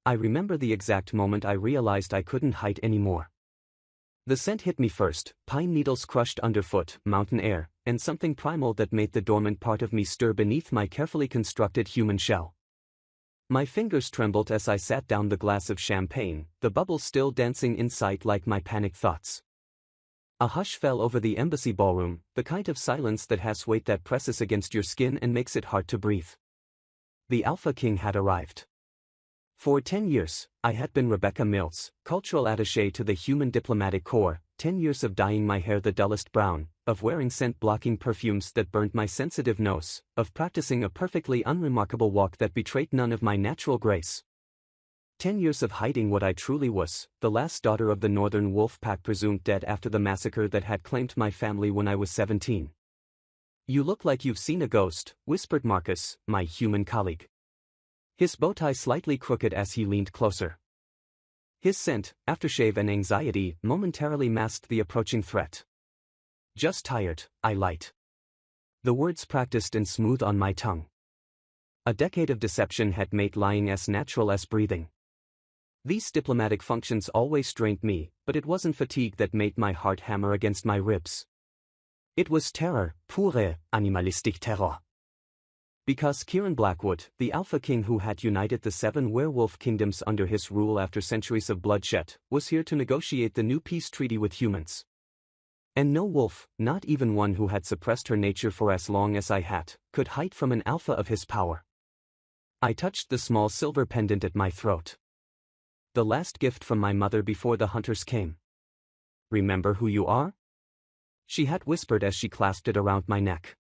I remember the exact moment I realized I couldn't hide anymore. The scent hit me first, pine needles crushed underfoot, mountain air, and something primal that made the dormant part of me stir beneath my carefully constructed human shell. My fingers trembled as I sat down the glass of champagne, the bubbles still dancing inside like my panicked thoughts. A hush fell over the embassy ballroom, the kind of silence that has weight that presses against your skin and makes it hard to breathe. The Alpha King had arrived. For 10 years, I had been Rebecca Mills, cultural attaché to the Human Diplomatic Corps, 10 years of dyeing my hair the dullest brown, of wearing scent-blocking perfumes that burned my sensitive nose, of practicing a perfectly unremarkable walk that betrayed none of my natural grace. 10 years of hiding what I truly was, the last daughter of the Northern Wolf Pack presumed dead after the massacre that had claimed my family when I was 17. "You look like you've seen a ghost," whispered Marcus, my human colleague. His bow tie slightly crooked as he leaned closer. His scent, aftershave and anxiety momentarily masked the approaching threat. "Just tired," I lied. The words practiced and smooth on my tongue. A decade of deception had made lying as natural as breathing. These diplomatic functions always strained me, but it wasn't fatigue that made my heart hammer against my ribs. It was terror, pure, animalistic terror. Because Kieran Blackwood, the Alpha King who had united the 7 werewolf kingdoms under his rule after centuries of bloodshed, was here to negotiate the new peace treaty with humans. And no wolf, not even one who had suppressed her nature for as long as I had, could hide from an alpha of his power. I touched the small silver pendant at my throat. The last gift from my mother before the hunters came. "Remember who you are?" she had whispered as she clasped it around my neck.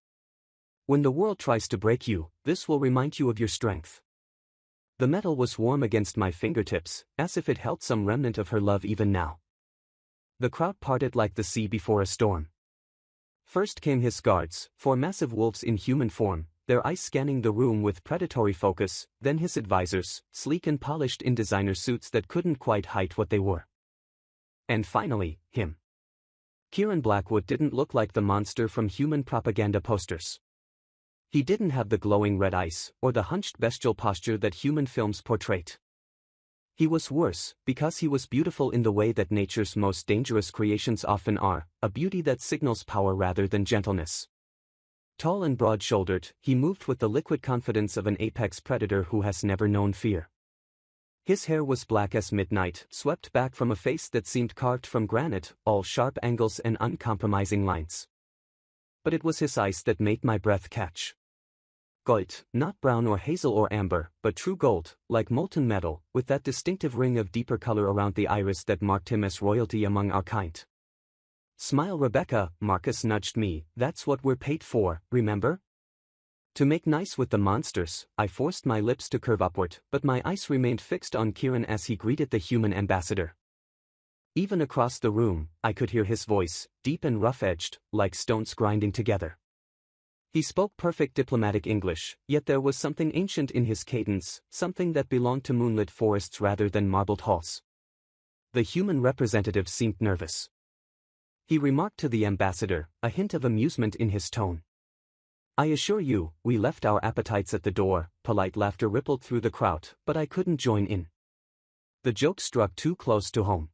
"When the world tries to break you, this will remind you of your strength." The metal was warm against my fingertips, as if it held some remnant of her love even now. The crowd parted like the sea before a storm. First came his guards, 4 massive wolves in human form, their eyes scanning the room with predatory focus, then his advisors, sleek and polished in designer suits that couldn't quite hide what they were. And finally, him. Kieran Blackwood didn't look like the monster from human propaganda posters. He didn't have the glowing red eyes, or the hunched bestial posture that human films portrayed. He was worse, because he was beautiful in the way that nature's most dangerous creations often are, a beauty that signals power rather than gentleness. Tall and broad-shouldered, he moved with the liquid confidence of an apex predator who has never known fear. His hair was black as midnight, swept back from a face that seemed carved from granite, all sharp angles and uncompromising lines. But it was his eyes that made my breath catch. Gold, not brown or hazel or amber, but true gold, like molten metal, with that distinctive ring of deeper color around the iris that marked him as royalty among our kind. "Smile, Rebecca," Marcus nudged me, "that's what we're paid for, remember?" To make nice with the monsters, I forced my lips to curve upward, but my eyes remained fixed on Kieran as he greeted the human ambassador. Even across the room, I could hear his voice, deep and rough-edged, like stones grinding together. He spoke perfect diplomatic English, yet there was something ancient in his cadence, something that belonged to moonlit forests rather than marbled halls. The human representative seemed nervous. He remarked to the ambassador, a hint of amusement in his tone. "I assure you, we left our appetites at the door." Polite laughter rippled through the crowd, but I couldn't join in. The joke struck too close to home.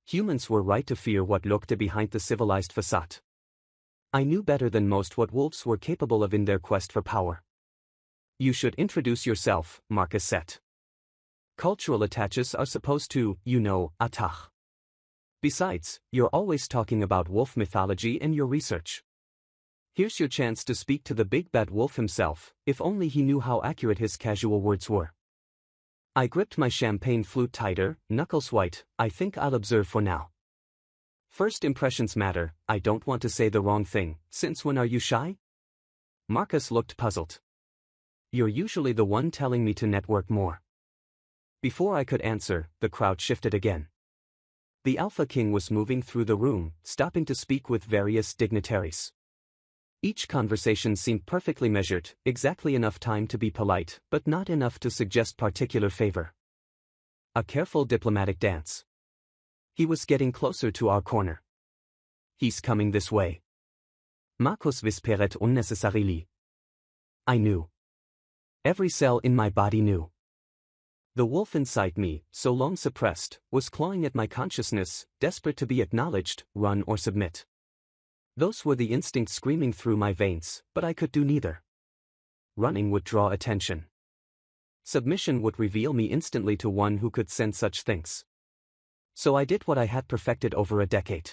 Humans were right to fear what lurked behind the civilized facade. I knew better than most what wolves were capable of in their quest for power. "You should introduce yourself," Marcus said. "Cultural attaches are supposed to, attach. Besides, you're always talking about wolf mythology and your research. Here's your chance to speak to the big bad wolf himself, if only he knew how accurate his casual words were." I gripped my champagne flute tighter, knuckles white. "I think I'll observe for now. First impressions matter. I don't want to say the wrong thing. Since when are you shy?" Marcus looked puzzled. "You're usually the one telling me to network more." Before I could answer, the crowd shifted again. The Alpha King was moving through the room, stopping to speak with various dignitaries. Each conversation seemed perfectly measured, exactly enough time to be polite, but not enough to suggest particular favor. A careful diplomatic dance. He was getting closer to our corner. "He's coming this way." Marcus whispered unnecessarily. I knew. Every cell in my body knew. The wolf inside me, so long suppressed, was clawing at my consciousness, desperate to be acknowledged, run or submit. Those were the instincts screaming through my veins, but I could do neither. Running would draw attention. Submission would reveal me instantly to one who could sense such things. So I did what I had perfected over a decade.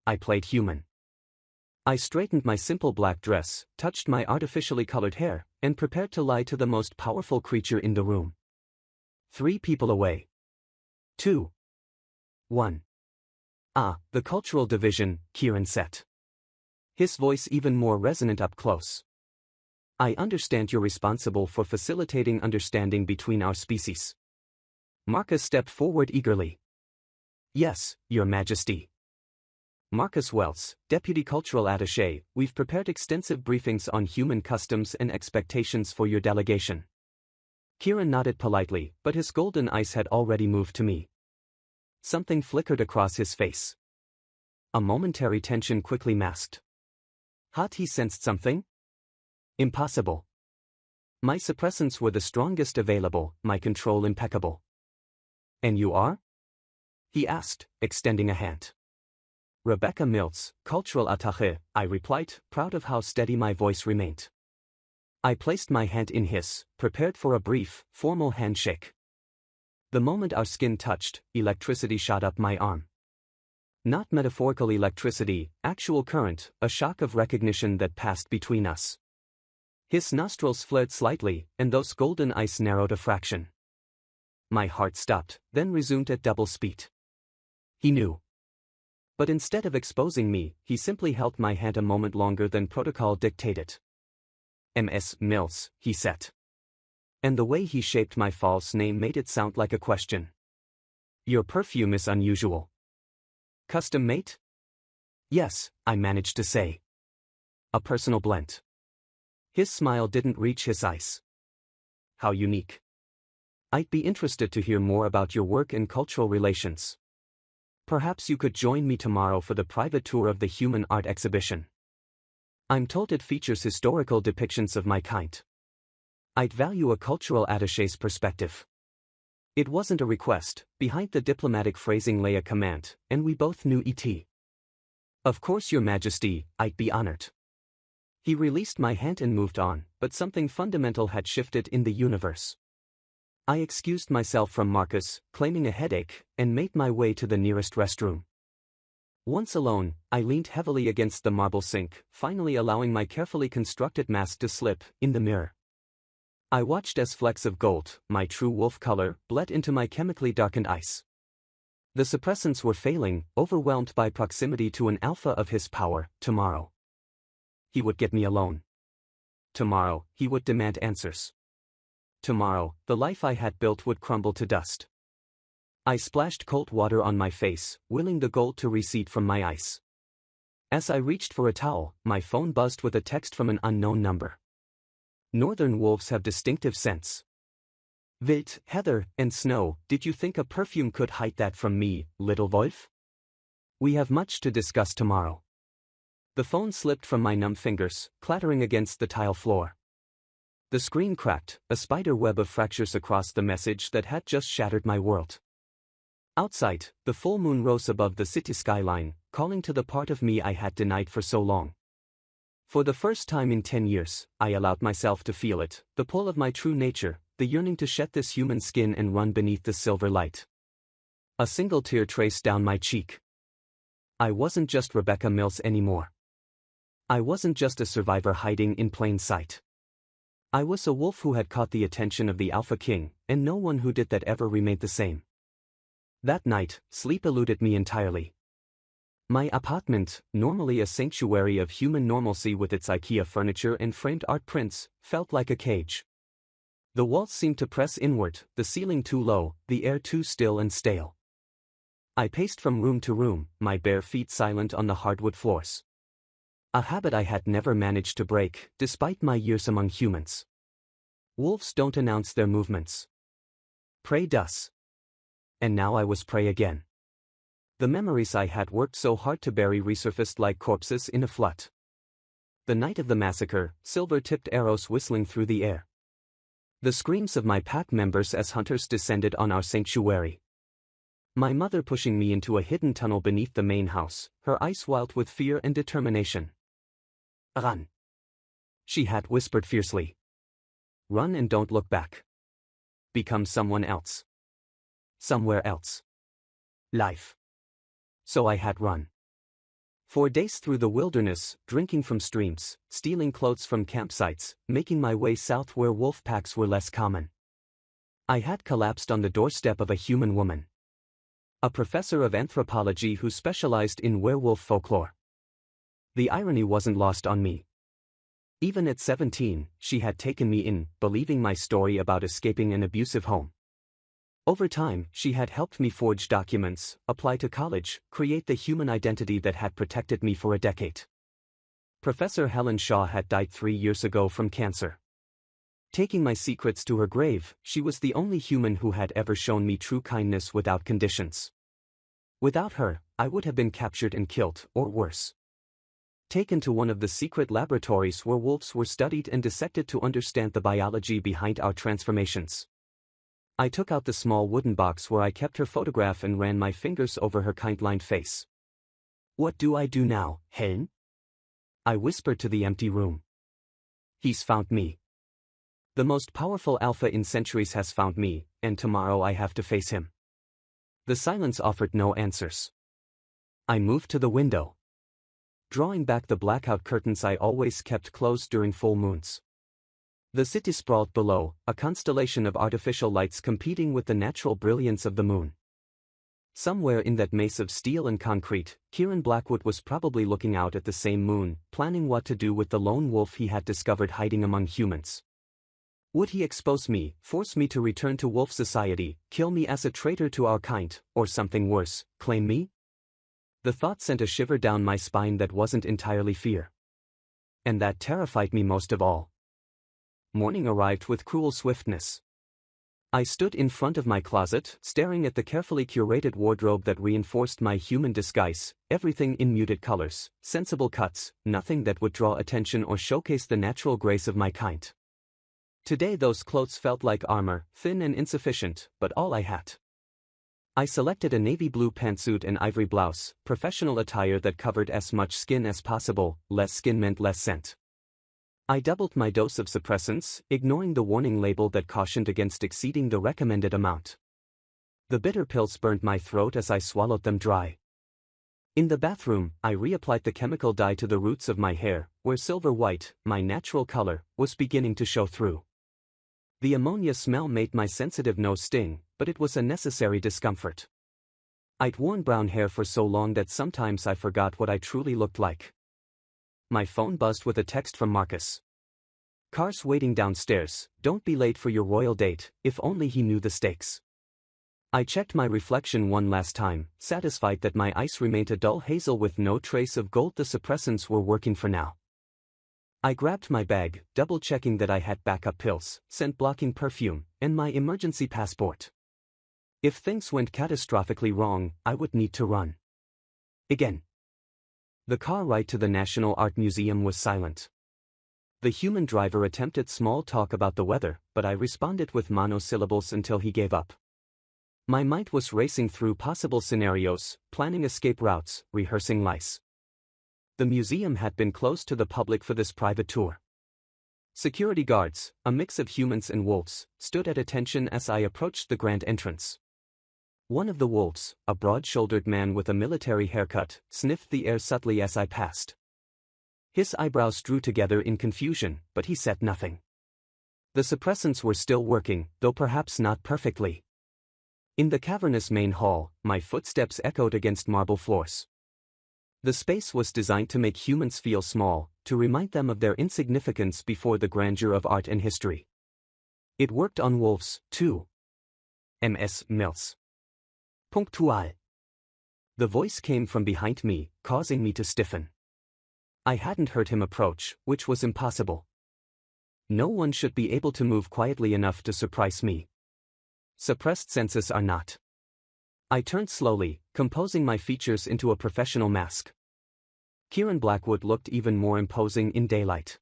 I played human. I straightened my simple black dress, touched my artificially colored hair, and prepared to lie to the most powerful creature in the room. 3 people away. 2. 1. Ah, the cultural division, Kieran said. His voice even more resonant up close. I understand you're responsible for facilitating understanding between our species. Marcus stepped forward eagerly. Yes, Your Majesty. Marcus Wells, Deputy Cultural Attaché, we've prepared extensive briefings on human customs and expectations for your delegation. Kieran nodded politely, but his golden eyes had already moved to me. Something flickered across his face. A momentary tension quickly masked. Had he sensed something? Impossible. My suppressants were the strongest available, my control impeccable. And you are? He asked, extending a hand. Rebecca Mills, Cultural Attaché, I replied, proud of how steady my voice remained. I placed my hand in his, prepared for a brief, formal handshake. The moment our skin touched, electricity shot up my arm. Not metaphorical electricity, actual current, a shock of recognition that passed between us. His nostrils flared slightly, and those golden eyes narrowed a fraction. My heart stopped, then resumed at double speed. He knew. But instead of exposing me, he simply held my hand a moment longer than protocol dictated. Ms. Mills, he said. And the way he shaped my false name made it sound like a question. Your perfume is unusual. Custom made? Yes, I managed to say. A personal blend. His smile didn't reach his eyes. How unique. I'd be interested to hear more about your work in cultural relations. Perhaps you could join me tomorrow for the private tour of the Human Art exhibition. I'm told it features historical depictions of my kind. I'd value a cultural attaché's perspective. It wasn't a request, behind the diplomatic phrasing lay a command, and we both knew it. Of course, Your Majesty, I'd be honored. He released my hand and moved on, but something fundamental had shifted in the universe. I excused myself from Marcus, claiming a headache, and made my way to the nearest restroom. Once alone, I leaned heavily against the marble sink, finally allowing my carefully constructed mask to slip in the mirror. I watched as flecks of gold, my true wolf color, bled into my chemically darkened eyes. The suppressants were failing, overwhelmed by proximity to an alpha of his power. Tomorrow, he would get me alone. Tomorrow, he would demand answers. Tomorrow, the life I had built would crumble to dust. I splashed cold water on my face, willing the gold to recede from my eyes. As I reached for a towel, my phone buzzed with a text from an unknown number. Northern wolves have distinctive scents. Wild, heather, and snow. Did you think a perfume could hide that from me, little wolf? We have much to discuss tomorrow. The phone slipped from my numb fingers, clattering against the tile floor. The screen cracked, a spider web of fractures across the message that had just shattered my world. Outside, the full moon rose above the city skyline, calling to the part of me I had denied for so long. For the first time in 10 years, I allowed myself to feel it, the pull of my true nature, the yearning to shed this human skin and run beneath the silver light. A single tear traced down my cheek. I wasn't just Rebecca Mills anymore. I wasn't just a survivor hiding in plain sight. I was a wolf who had caught the attention of the Alpha King, and no one who did that ever remained the same. That night, sleep eluded me entirely. My apartment, normally a sanctuary of human normalcy with its IKEA furniture and framed art prints, felt like a cage. The walls seemed to press inward, the ceiling too low, the air too still and stale. I paced from room to room, my bare feet silent on the hardwood floors. A habit I had never managed to break, despite my years among humans. Wolves don't announce their movements. Prey does. And now I was prey again. The memories I had worked so hard to bury resurfaced like corpses in a flood. The night of the massacre, silver-tipped arrows whistling through the air. The screams of my pack members as hunters descended on our sanctuary. My mother pushing me into a hidden tunnel beneath the main house, her eyes wild with fear and determination. "Run," she had whispered fiercely. "Run and don't look back. Become someone else. Somewhere else. Life." So I had run. 4 days through the wilderness, drinking from streams, stealing clothes from campsites, making my way south where wolf packs were less common. I had collapsed on the doorstep of a human woman. A professor of anthropology who specialized in werewolf folklore. The irony wasn't lost on me. Even at 17, she had taken me in, believing my story about escaping an abusive home. Over time, she had helped me forge documents, apply to college, create the human identity that had protected me for a decade. Professor Helen Shaw had died 3 years ago from cancer. Taking my secrets to her grave, she was the only human who had ever shown me true kindness without conditions. Without her, I would have been captured and killed, or worse. Taken to one of the secret laboratories where wolves were studied and dissected to understand the biology behind our transformations. I took out the small wooden box where I kept her photograph and ran my fingers over her kind-lined face. "What do I do now, Helen?" I whispered to the empty room. "He's found me. The most powerful alpha in centuries has found me, and tomorrow I have to face him." The silence offered no answers. I moved to the window, drawing back the blackout curtains I always kept closed during full moons. The city sprawled below, a constellation of artificial lights competing with the natural brilliance of the moon. Somewhere in that maze of steel and concrete, Kieran Blackwood was probably looking out at the same moon, planning what to do with the lone wolf he had discovered hiding among humans. Would he expose me, force me to return to wolf society, kill me as a traitor to our kind, or something worse, claim me? The thought sent a shiver down my spine that wasn't entirely fear. And that terrified me most of all. Morning arrived with cruel swiftness. I stood in front of my closet, staring at the carefully curated wardrobe that reinforced my human disguise, everything in muted colors, sensible cuts, nothing that would draw attention or showcase the natural grace of my kind. Today those clothes felt like armor, thin and insufficient, but all I had. I selected a navy blue pantsuit and ivory blouse, professional attire that covered as much skin as possible. Less skin meant less scent. I doubled my dose of suppressants, ignoring the warning label that cautioned against exceeding the recommended amount. The bitter pills burned my throat as I swallowed them dry. In the bathroom, I reapplied the chemical dye to the roots of my hair, where silver white, my natural color, was beginning to show through. The ammonia smell made my sensitive nose sting, but it was a necessary discomfort. I'd worn brown hair for so long that sometimes I forgot what I truly looked like. My phone buzzed with a text from Marcus. "Car's waiting downstairs, don't be late for your royal date." If only he knew the stakes. I checked my reflection one last time, satisfied that my eyes remained a dull hazel with no trace of gold. The suppressants were working for now. I grabbed my bag, double-checking that I had backup pills, scent-blocking perfume, and my emergency passport. If things went catastrophically wrong, I would need to run. Again. The car ride to the National Art Museum was silent. The human driver attempted small talk about the weather, but I responded with monosyllables until he gave up. My mind was racing through possible scenarios, planning escape routes, rehearsing lies. The museum had been closed to the public for this private tour. Security guards, a mix of humans and wolves, stood at attention as I approached the grand entrance. One of the wolves, a broad-shouldered man with a military haircut, sniffed the air subtly as I passed. His eyebrows drew together in confusion, but he said nothing. The suppressants were still working, though perhaps not perfectly. In the cavernous main hall, my footsteps echoed against marble floors. The space was designed to make humans feel small, to remind them of their insignificance before the grandeur of art and history. It worked on wolves, too. Ms. Mills. Punctual. The voice came from behind me, causing me to stiffen. I hadn't heard him approach, which was impossible. No one should be able to move quietly enough to surprise me. Suppressed senses are not. I turned slowly, composing my features into a professional mask. Kieran Blackwood looked even more imposing in daylight.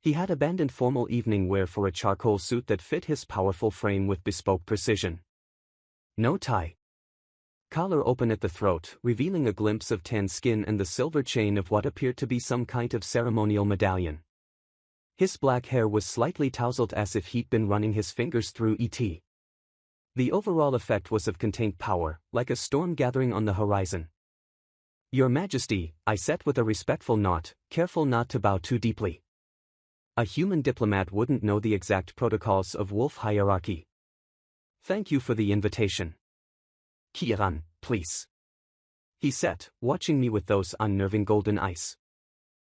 He had abandoned formal evening wear for a charcoal suit that fit his powerful frame with bespoke precision. No tie. Collar open at the throat, revealing a glimpse of tan skin and the silver chain of what appeared to be some kind of ceremonial medallion. His black hair was slightly tousled as if he'd been running his fingers through it. The overall effect was of contained power, like a storm gathering on the horizon. "Your Majesty," I said with a respectful nod, careful not to bow too deeply. A human diplomat wouldn't know the exact protocols of wolf hierarchy. "Thank you for the invitation." "Kieran, please," he said, watching me with those unnerving golden eyes.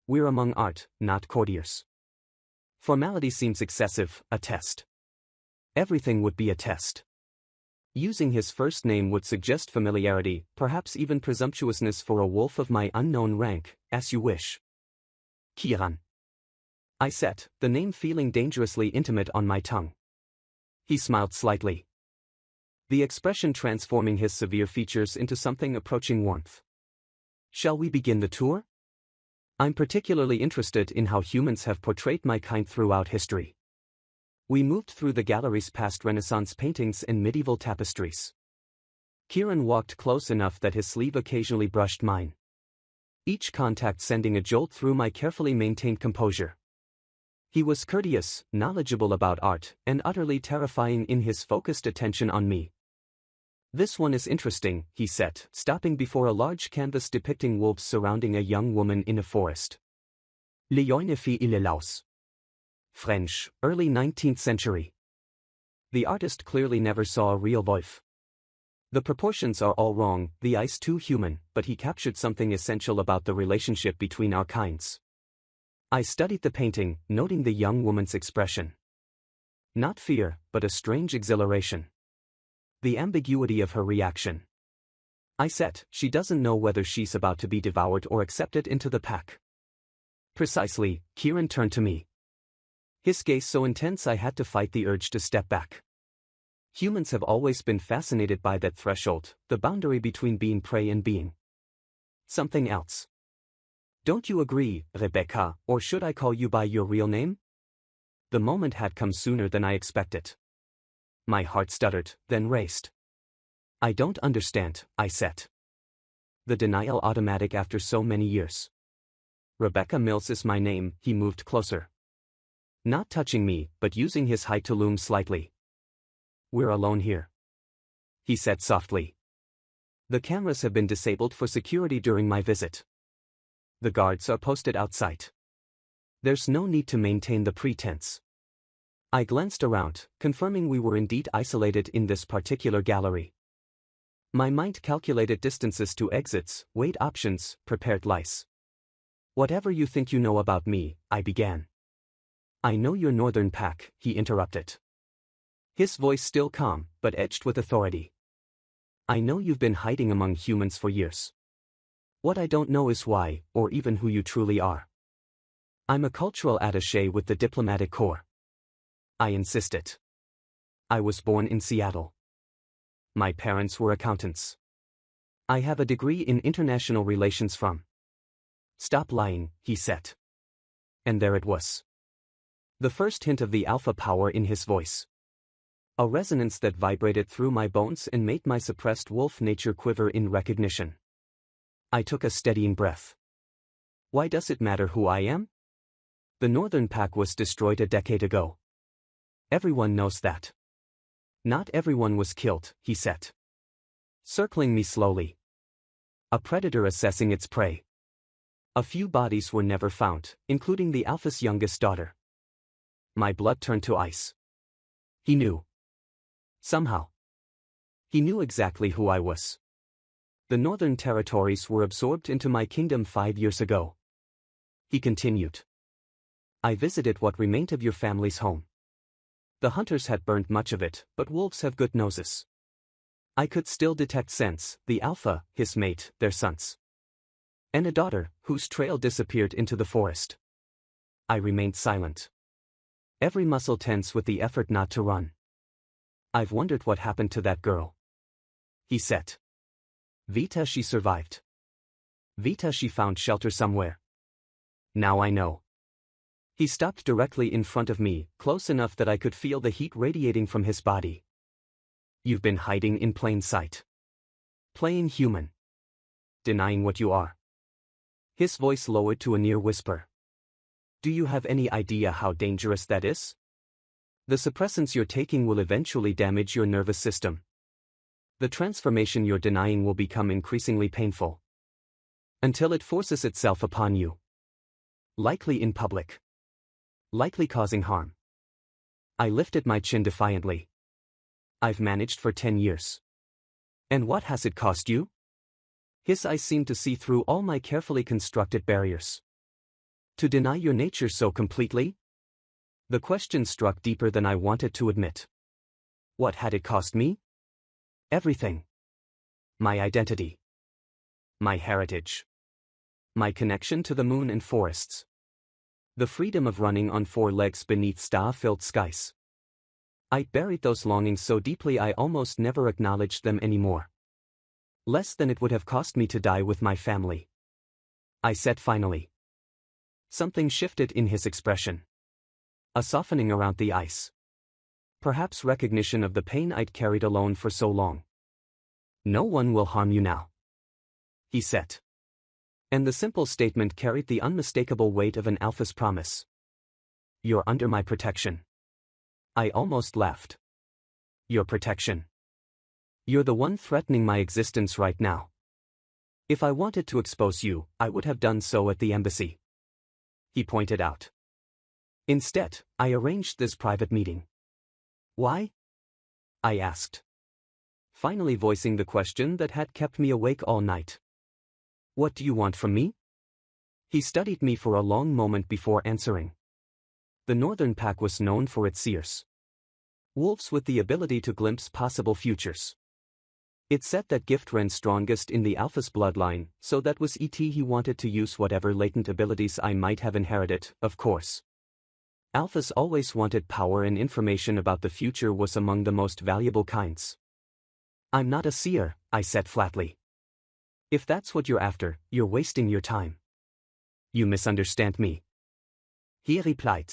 "We're among art, not courtiers. Formality seems excessive, a test. Everything would be a test." Using his first name would suggest familiarity, perhaps even presumptuousness for a wolf of my unknown rank, as you wish. "Kieran," I said, the name feeling dangerously intimate on my tongue. He smiled slightly, the expression transforming his severe features into something approaching warmth. "Shall we begin the tour? I'm particularly interested in how humans have portrayed my kind throughout history." We moved through the galleries past Renaissance paintings and medieval tapestries. Kieran walked close enough that his sleeve occasionally brushed mine, each contact sending a jolt through my carefully maintained composure. He was courteous, knowledgeable about art, and utterly terrifying in his focused attention on me. "This one is interesting," he said, stopping before a large canvas depicting wolves surrounding a young woman in a forest. "Le Joine fi il laus." French, early 19th century. The artist clearly never saw a real wolf. The proportions are all wrong, the eyes too human, but he captured something essential about the relationship between our kinds. I studied the painting, noting the young woman's expression. Not fear, but a strange exhilaration. The ambiguity of her reaction. I said, "She doesn't know whether she's about to be devoured or accepted into the pack." "Precisely," Kieran turned to me, his gaze so intense I had to fight the urge to step back. Humans have always been fascinated by that threshold, the boundary between being prey and being something else. "Don't you agree, Rebecca, or should I call you by your real name?" The moment had come sooner than I expected. My heart stuttered, then raced. "I don't understand," I said. The denial automatic after so many years. "Rebecca Mills is my name." He moved closer, not touching me, but using his height to loom slightly. "We're alone here," he said softly. "The cameras have been disabled for security during my visit. The guards are posted outside. There's no need to maintain the pretense." I glanced around, confirming we were indeed isolated in this particular gallery. My mind calculated distances to exits, weighed options, prepared lice. "Whatever you think you know about me," I began. "I know your northern pack," he interrupted, his voice still calm, but edged with authority. "I know you've been hiding among humans for years. What I don't know is why, or even who you truly are." "I'm a cultural attaché with the diplomatic corps," I insisted. "I was born in Seattle. My parents were accountants. I have a degree in international relations from—" "Stop lying," he said. And there it was. The first hint of the alpha power in his voice. A resonance that vibrated through my bones and made my suppressed wolf nature quiver in recognition. I took a steadying breath. Why does it matter who I am? The northern pack was destroyed a decade ago. Everyone knows that. Not everyone was killed, he said, circling me slowly. A predator assessing its prey. A few bodies were never found, including the alpha's youngest daughter. My blood turned to ice. He knew. Somehow. He knew exactly who I was. The northern territories were absorbed into my kingdom 5 years ago. He continued. I visited what remained of your family's home. The hunters had burned much of it, but wolves have good noses. I could still detect scents, the alpha, his mate, their sons. And a daughter, whose trail disappeared into the forest. I remained silent. Every muscle tense with the effort not to run. I've wondered what happened to that girl. He said. Vita, she survived. Vita, she found shelter somewhere. Now I know. He stopped directly in front of me, close enough that I could feel the heat radiating from his body. You've been hiding in plain sight. Playing human. Denying what you are. His voice lowered to a near whisper. Do you have any idea how dangerous that is? The suppressants you're taking will eventually damage your nervous system. The transformation you're denying will become increasingly painful. Until it forces itself upon you. Likely in public. Likely causing harm. I lifted my chin defiantly. I've managed for 10 years. And what has it cost you? His eyes seemed to see through all my carefully constructed barriers. To deny your nature so completely? The question struck deeper than I wanted to admit. What had it cost me? Everything. My identity. My heritage. My connection to the moon and forests. The freedom of running on 4 legs beneath star-filled skies. I buried those longings so deeply I almost never acknowledged them anymore. Less than it would have cost me to die with my family. I said finally. Something shifted in his expression. A softening around the ice. Perhaps recognition of the pain I'd carried alone for so long. No one will harm you now. He said. And the simple statement carried the unmistakable weight of an alpha's promise. You're under my protection. I almost laughed. Your protection. You're the one threatening my existence right now. If I wanted to expose you, I would have done so at the embassy. He pointed out. Instead, I arranged this private meeting. Why? I asked. Finally voicing the question that had kept me awake all night. What do you want from me? He studied me for a long moment before answering. The northern pack was known for its seers. Wolves with the ability to glimpse possible futures. It said that gift ran strongest in the Alpha's bloodline, so that was it. He wanted to use whatever latent abilities I might have inherited, of course. Alphas always wanted power, and information about the future was among the most valuable kinds. I'm not a seer, I said flatly. If that's what you're after, you're wasting your time. You misunderstand me. He replied.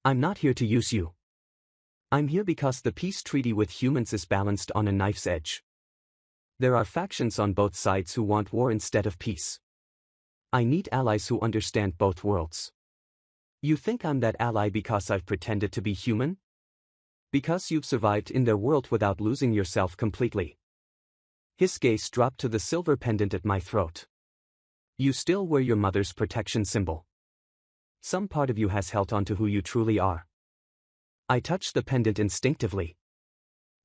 I'm not here to use you. I'm here because the peace treaty with humans is balanced on a knife's edge. There are factions on both sides who want war instead of peace. I need allies who understand both worlds. You think I'm that ally because I've pretended to be human? Because you've survived in their world without losing yourself completely. His gaze dropped to the silver pendant at my throat. You still wear your mother's protection symbol. Some part of you has held on to who you truly are. I touched the pendant instinctively.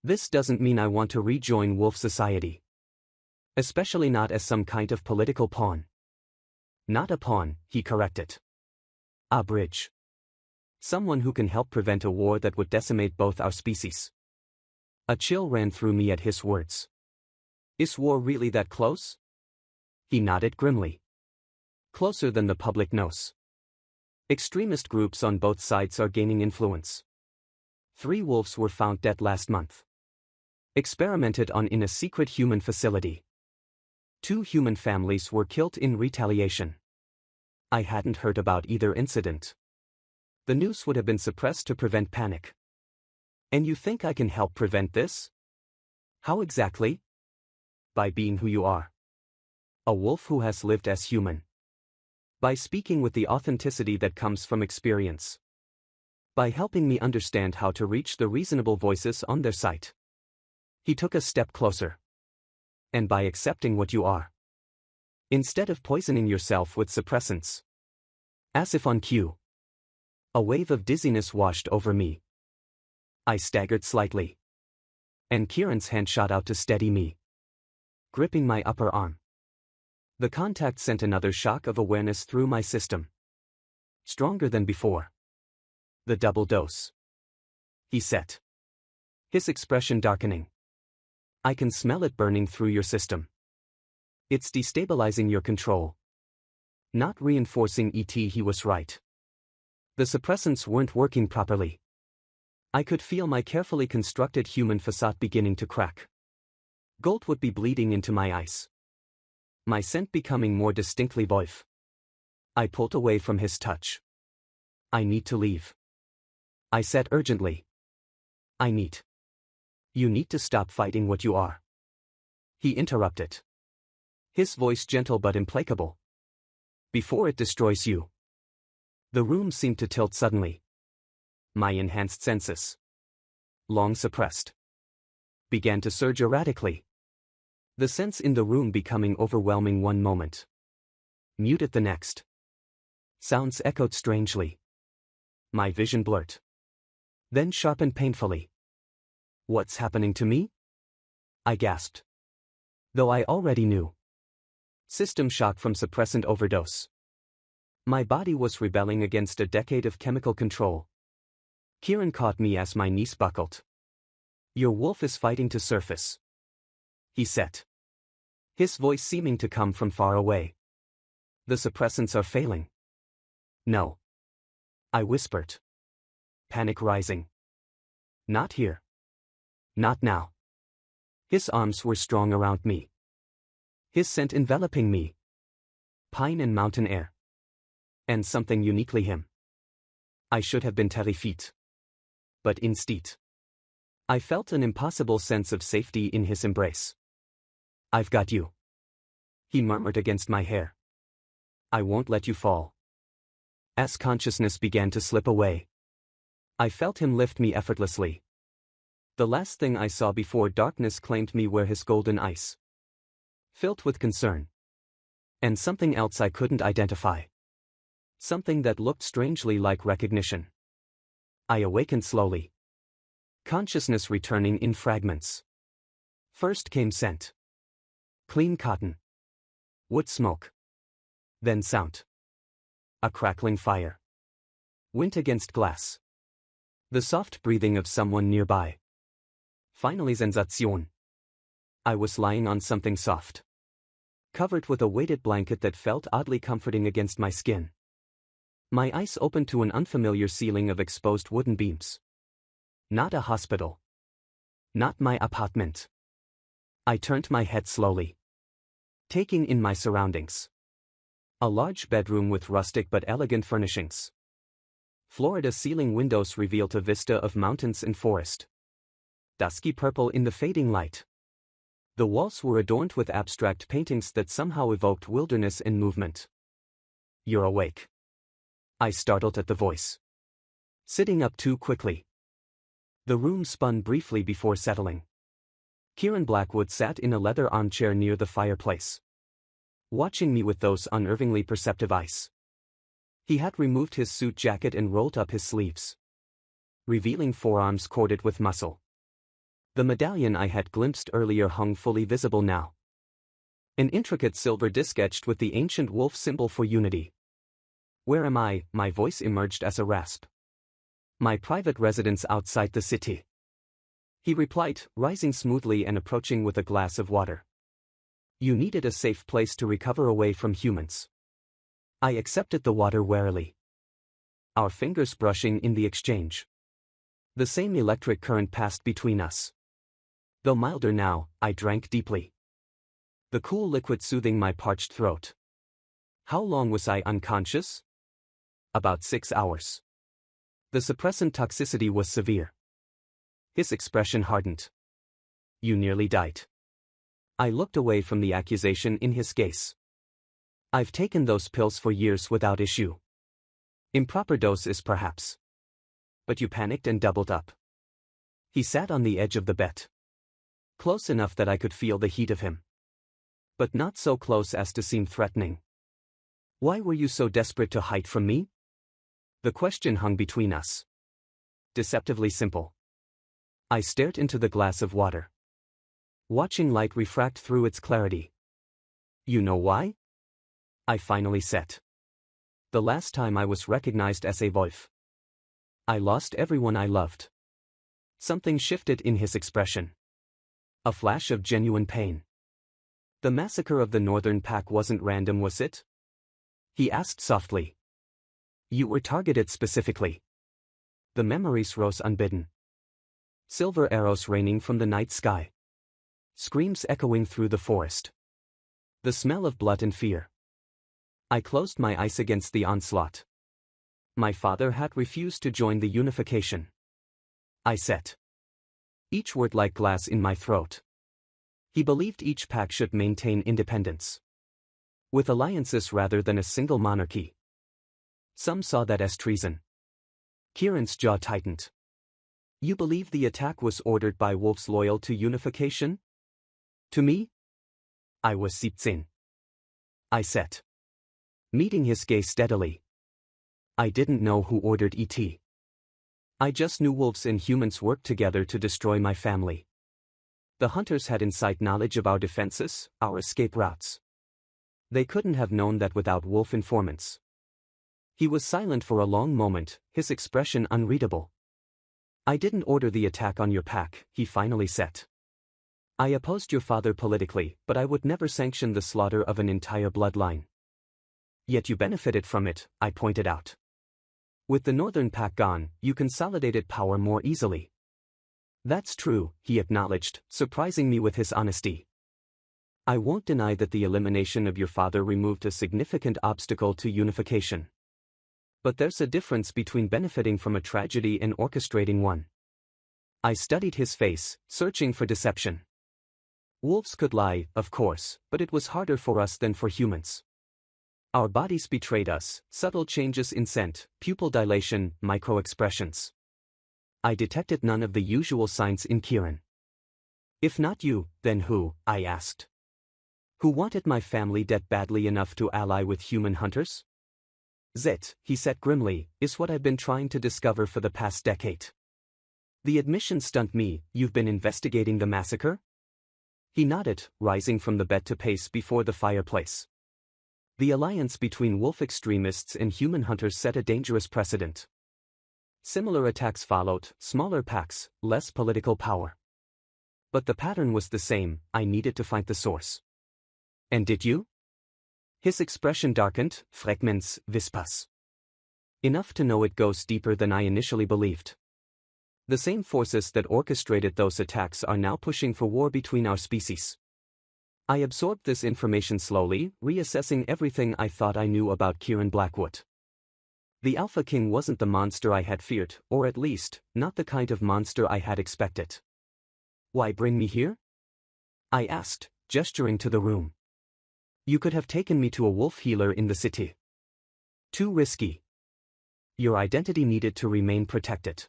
This doesn't mean I want to rejoin wolf society. Especially not as some kind of political pawn. Not a pawn, he corrected. A bridge. Someone who can help prevent a war that would decimate both our species. A chill ran through me at his words. Is war really that close? He nodded grimly. Closer than the public knows. Extremist groups on both sides are gaining influence. 3 wolves were found dead last month. Experimented on in a secret human facility. 2 human families were killed in retaliation. I hadn't heard about either incident. The news would have been suppressed to prevent panic. And you think I can help prevent this? How exactly? By being who you are. A wolf who has lived as human. By speaking with the authenticity that comes from experience. By helping me understand how to reach the reasonable voices on their side. He took a step closer. And by accepting what you are. Instead of poisoning yourself with suppressants. As if on cue. A wave of dizziness washed over me. I staggered slightly. And Kieran's hand shot out to steady me. Gripping my upper arm. The contact sent another shock of awareness through my system. Stronger than before. The double dose. He said. His expression darkening. I can smell it burning through your system. It's destabilizing your control. Not reinforcing it. He was right. The suppressants weren't working properly. I could feel my carefully constructed human facade beginning to crack. Gold would be bleeding into my eyes. My scent becoming more distinctly voif. I pulled away from his touch. I need to leave. I said urgently. I need. You need to stop fighting what you are. He interrupted. His voice gentle but implacable. Before it destroys you. The room seemed to tilt suddenly. My enhanced senses, long suppressed, began to surge erratically. The sense in the room becoming overwhelming one moment, muted the next. Sounds echoed strangely. My vision blurred, then sharpened painfully. What's happening to me? I gasped. Though I already knew. System shock from suppressant overdose. My body was rebelling against a decade of chemical control. Kieran caught me as my knees buckled. Your wolf is fighting to surface, he said. His voice seeming to come from far away. The suppressants are failing. No. I whispered. Panic rising. Not here. Not now. His arms were strong around me. His scent enveloping me. Pine and mountain air. And something uniquely him. I should have been terrified. But instead, I felt an impossible sense of safety in his embrace. I've got you, he murmured against my hair. I won't let you fall. As consciousness began to slip away, I felt him lift me effortlessly. The last thing I saw before darkness claimed me were his golden eyes, filled with concern. And something else I couldn't identify. Something that looked strangely like recognition. I awakened slowly. Consciousness returning in fragments. First came scent. Clean cotton. Wood smoke. Then sound. A crackling fire. Wind against glass. The soft breathing of someone nearby. Finally Sensation. I was lying on something soft. Covered with a weighted blanket that felt oddly comforting against my skin. My eyes opened to an unfamiliar ceiling of exposed wooden beams. Not a hospital. Not my apartment. I turned my head slowly, taking in my surroundings. A large bedroom with rustic but elegant furnishings. Floor-to-ceiling windows revealed a vista of mountains and forest. Dusky purple in the fading light. The walls were adorned with abstract paintings that somehow evoked wilderness and movement. You're awake. I startled at the voice. Sitting up too quickly. The room spun briefly before settling. Kieran Blackwood sat in a leather armchair near the fireplace, watching me with those unnervingly perceptive eyes. He had removed his suit jacket and rolled up his sleeves, revealing forearms corded with muscle. The medallion I had glimpsed earlier hung fully visible now. An intricate silver disc etched with the ancient wolf symbol for unity. Where am I? My voice emerged as a rasp. My private residence outside the city. He replied, rising smoothly and approaching with a glass of water. You needed a safe place to recover away from humans. I accepted the water warily. Our fingers brushing in the exchange. The same electric current passed between us. Though milder now, I drank deeply. The cool liquid soothing my parched throat. How long was I unconscious? About 6 hours. The suppressant toxicity was severe. His expression hardened. You nearly died. I looked away from the accusation in his gaze. I've taken those pills for years without issue. Improper doses perhaps. But you panicked and doubled up. He sat on the edge of the bed. Close enough that I could feel the heat of him. But not so close as to seem threatening. Why were you so desperate to hide from me? The question hung between us. Deceptively simple. I stared into the glass of water, watching light refract through its clarity. You know why? I finally said. The last time I was recognized as a wolf. I lost everyone I loved. Something shifted in his expression. A flash of genuine pain. The massacre of the northern pack wasn't random, was it? He asked softly. You were targeted specifically. The memories rose unbidden. Silver arrows raining from the night sky. Screams echoing through the forest. The smell of blood and fear. I closed my eyes against the onslaught. My father had refused to join the unification. I said. Each word like glass in my throat. He believed each pack should maintain independence, with alliances rather than a single monarchy. Some saw that as treason. Kieran's jaw tightened. You believe the attack was ordered by wolves loyal to unification? To me? I was 17. I said, meeting his gaze steadily. I didn't know who ordered ET. I just knew wolves and humans worked together to destroy my family. The hunters had inside knowledge of our defenses, our escape routes. They couldn't have known that without wolf informants. He was silent for a long moment, his expression unreadable. I didn't order the attack on your pack, he finally said. I opposed your father politically, but I would never sanction the slaughter of an entire bloodline. Yet you benefited from it, I pointed out. With the northern pack gone, you consolidated power more easily. That's true, he acknowledged, surprising me with his honesty. I won't deny that the elimination of your father removed a significant obstacle to unification. But there's a difference between benefiting from a tragedy and orchestrating one. I studied his face, searching for deception. Wolves could lie, of course, but it was harder for us than for humans. Our bodies betrayed us, subtle changes in scent, pupil dilation, micro-expressions. I detected none of the usual signs in Kieran. If not you, then who? I asked. Who wanted my family dead badly enough to ally with human hunters? That, he said grimly, is what I've been trying to discover for the past decade. The admission stunned me. You've been investigating the massacre? He nodded, rising from the bed to pace before the fireplace. The alliance between wolf extremists and human hunters set a dangerous precedent. Similar attacks followed, smaller packs, less political power. But the pattern was the same. I needed to find the source. And did you? His expression darkened, fragments, vispas. Enough to know it goes deeper than I initially believed. The same forces that orchestrated those attacks are now pushing for war between our species. I absorbed this information slowly, reassessing everything I thought I knew about Kieran Blackwood. The Alpha King wasn't the monster I had feared, or at least, not the kind of monster I had expected. Why bring me here? I asked, gesturing to the room. You could have taken me to a wolf healer in the city. Too risky. Your identity needed to remain protected.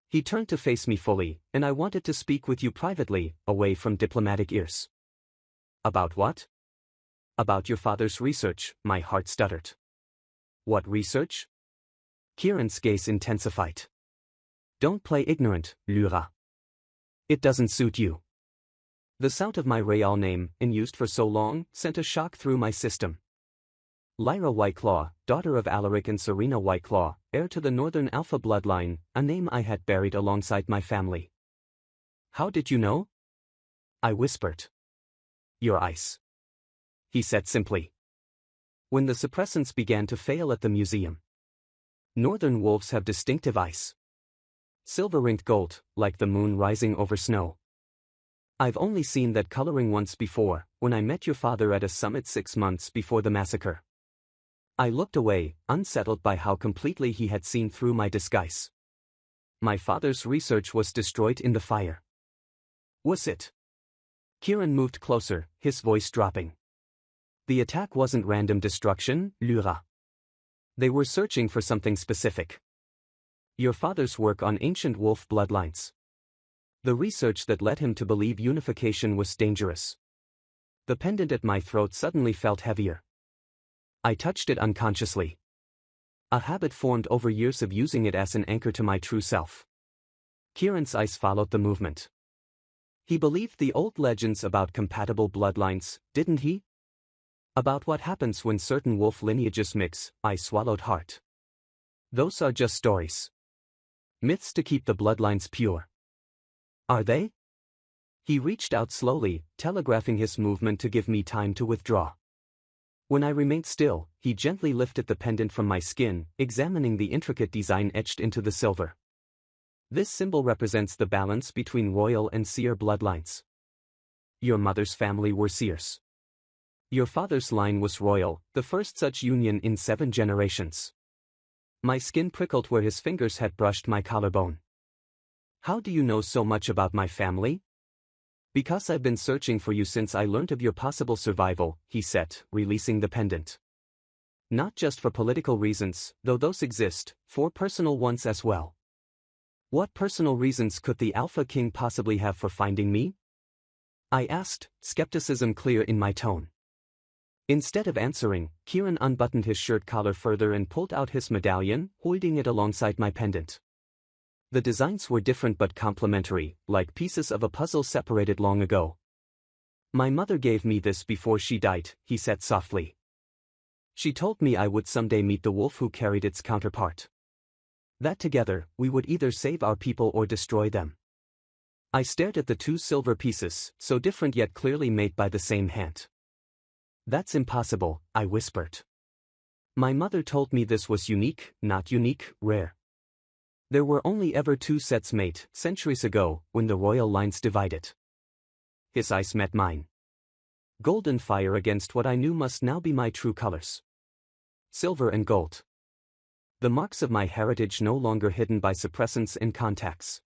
He turned to face me fully, and I wanted to speak with you privately, away from diplomatic ears. About what? About your father's research, my heart stuttered. What research? Kieran's gaze intensified. Don't play ignorant, Lyra. It doesn't suit you. The sound of my real name, unused for so long, sent a shock through my system. Lyra Whiteclaw, daughter of Alaric and Serena Whiteclaw, heir to the Northern Alpha bloodline, a name I had buried alongside my family. How did you know? I whispered. Your eyes. He said simply. When the suppressants began to fail at the museum. Northern wolves have distinctive eyes. Silver-ringed gold, like the moon rising over snow. I've only seen that coloring once before, when I met your father at a summit 6 months before the massacre. I looked away, unsettled by how completely he had seen through my disguise. My father's research was destroyed in the fire. Was it? Kieran moved closer, his voice dropping. The attack wasn't random destruction, Lyra. They were searching for something specific. Your father's work on ancient wolf bloodlines. The research that led him to believe unification was dangerous. The pendant at my throat suddenly felt heavier. I touched it unconsciously. A habit formed over years of using it as an anchor to my true self. Kieran's eyes followed the movement. He believed the old legends about compatible bloodlines, didn't he? About what happens when certain wolf lineages mix. I swallowed hard. Those are just stories. Myths to keep the bloodlines pure. Are they? He reached out slowly, telegraphing his movement to give me time to withdraw. When I remained still, he gently lifted the pendant from my skin, examining the intricate design etched into the silver. This symbol represents the balance between royal and seer bloodlines. Your mother's family were seers. Your father's line was royal, the first such union in 7 generations. My skin prickled where his fingers had brushed my collarbone. How do you know so much about my family? Because I've been searching for you since I learned of your possible survival, he said, releasing the pendant. Not just for political reasons, though those exist, for personal ones as well. What personal reasons could the Alpha King possibly have for finding me? I asked, skepticism clear in my tone. Instead of answering, Kieran unbuttoned his shirt collar further and pulled out his medallion, holding it alongside my pendant. The designs were different but complementary, like pieces of a puzzle separated long ago. My mother gave me this before she died, he said softly. She told me I would someday meet the wolf who carried its counterpart. That together, we would either save our people or destroy them. I stared at the two silver pieces, so different yet clearly made by the same hand. That's impossible, I whispered. My mother told me this was unique, not unique, rare. There were only ever two sets made, centuries ago, when the royal lines divided. His eyes met mine. Golden fire against what I knew must now be my true colors. Silver and gold. The marks of my heritage no longer hidden by suppressants and contacts.